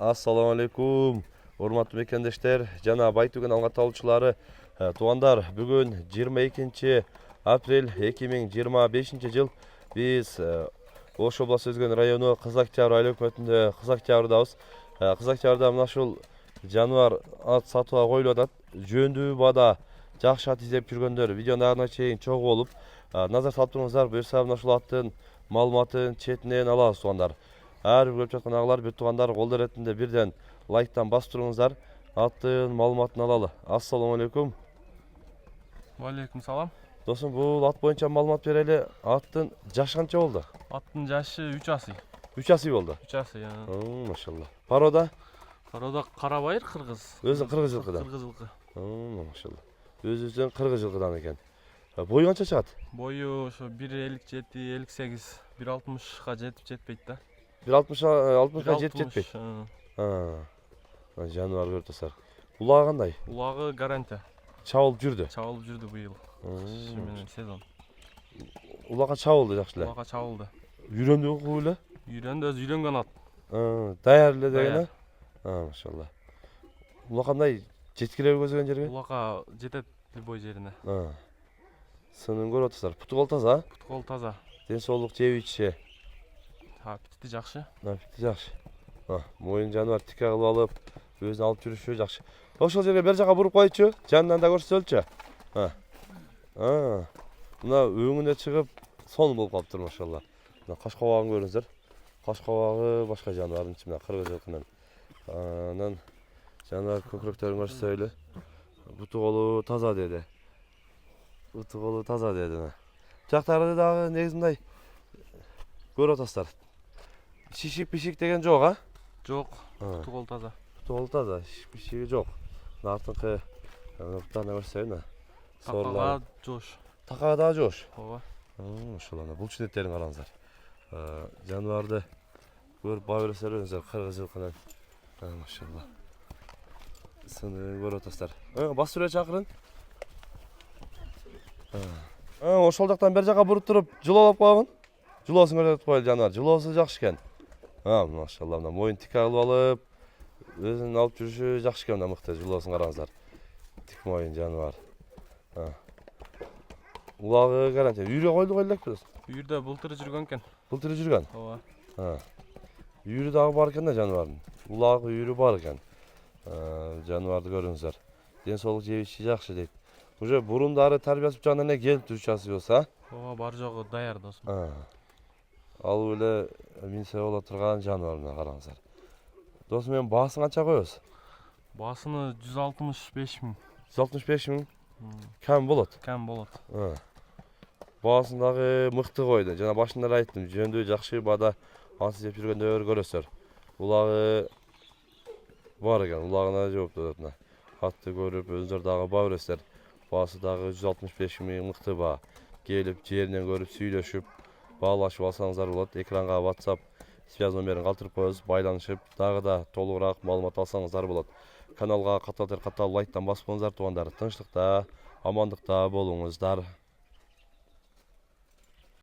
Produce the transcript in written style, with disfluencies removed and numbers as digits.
Assalamu alaikum. Урматтуу мекендештер жана Байтүгөн алгат алуучулары. Туугандар, бүгүн 22 апрель 2025 жыл биз Ош областы Өзгөн району Кызактар айыл өкмөтүндө Кызактардабыз. Кызактарда мына ушул жаныбар ат сатууга коюлуп атат. Жөндүү бада жакшы ат издеп жүргөндөр видеонун агына чейин чогуу болуп назар салып туруңуздар. Буюрса мына ушул аттын маалыматын четинен алабыз туугандар. Ар бир көрүп жаткан агалар, бүт туугандар кол эретинде бирден лайктан басып туруңуздар. Аттын маалыматын алалы. Ассаламу алейкум. Валейкум салам. Досум, бул ат боюнча маалымат берели. Аттын жашы канча болду? Аттын жашы 3 асый. 3 асый болду. 3 асый. Машалла. Парода? Парода карабайыр кыргыз. Өзү кыргыз жылкыдан. Кыргыз жылкы. Машалла. Өзүбүздөн кыргыз жылкыдан экен. Бою канча чыгат? Бою ошо 1.57, 58, 1.60га жетип жетпейт да. 1.60га жетпейт. Жаныбар көрүп атасыздар. Улагы кандай? Улагы гарантия. Чабылып жүрдү. Чабылып жүрдү быйыл. Менен сезон. Улакка чабылды жакшы эле. Улагга чабылды. Үйрөндү куу эле? Үйрөндү, өзү үйрөнгөн ат. Даяр эле деген. Машалла. Улак кандай? Жеткире көзгөн жерге? Улагга жетет любой жерине. Сынын көрүп атасыздар. Путу кол таза? Путу кол таза. Ден соолук жеп ичиши? Пити жакшы. Пити жакшы. Моюн жаныбар тике кылып алып, өзүн алып жүрүшү жакшы. Ошол жерге бер жака буруп койчу, жанынан да көрсөтөлчү. Мына өңүнө чыгып, сон болуп калыптыр машалла. Мына каш кабагын көрүңүздөр. Каш кабагы башка жаныбардын ичинде кыргыз жылкынын. Анан жаныбар көкүрөктөрүн көрсөтөлү. Буту колу таза деди. Буту колу таза деди. Жактары дагы негизи мындай көрүп атасыздар. Шишик-пишик деген жок, а? Жок. Буту кол таза. Буту кол таза, шишик-пишиги жок. Артыңкы буттарына көрсөтөйүн. Такага жош. Такага да жош. Ооба. Ошол бул чүнөттерин караңыздар. Жаныбарды көрүп баа бересиңер, кыргыз жылкынын. Машалла. Сынын көрүп атасыздар. Бас сүрө чакырын. Ошол жактан бер жака буруп туруп, жылоолоп койгон. Жылоосун көрсөтүп коелу жаныбар. Жылоосу жакшы экен. Машалла, мына моюн тике кылып алып, өзүн алып жүрүшү жакшы экен, мына мыкты жылоосун караңыздар. Тик моюн жаныбар. Улагы гарантия. Үйрө койлук элекпи? Үйүрдө былтыр жүргөн экен. Былтыр жүргөн? Ооба. Үйрү дагы бар экен да жаныбардын. Улагы үйрү бар экен. Жаныбарды көрүңүздөр. Ден соолук жеп ичиши жакшы дейт. Уже бурундары тарбиясы жагынан эле келиптир 3 асый болсо, Ооба, бар жогу даяр досум. Алып эле минсе боло турган жаныбар, мына караңыздар. Досум, мен баасын канча коебуз? Баасыны 165 миң. 165 миң? Кем болот? Кем болот. Баасын дагы мыкты койду. Жана башында эле айттым, жөндүү жакшы бада ат издеп жүргөндөр көрөсүздөр. Улагы бар экен, улагына жоопту атына. Атты көрүп өзүңөр дагы баа бересиздер. Баасы дагы 165 миң, мыкты баа. Келип жеринен көрүп сүйлөшүп баалашып алсаңыздар болот. Экранга WhatsApp связь номерин калтырып коебуз, байланышып, дагы да толугураак маалымат алсаңыздар болот. Каналга каттал лайктан басып коюңуздар туугандар. Тынчтыкта, амандыкта болуңуздар.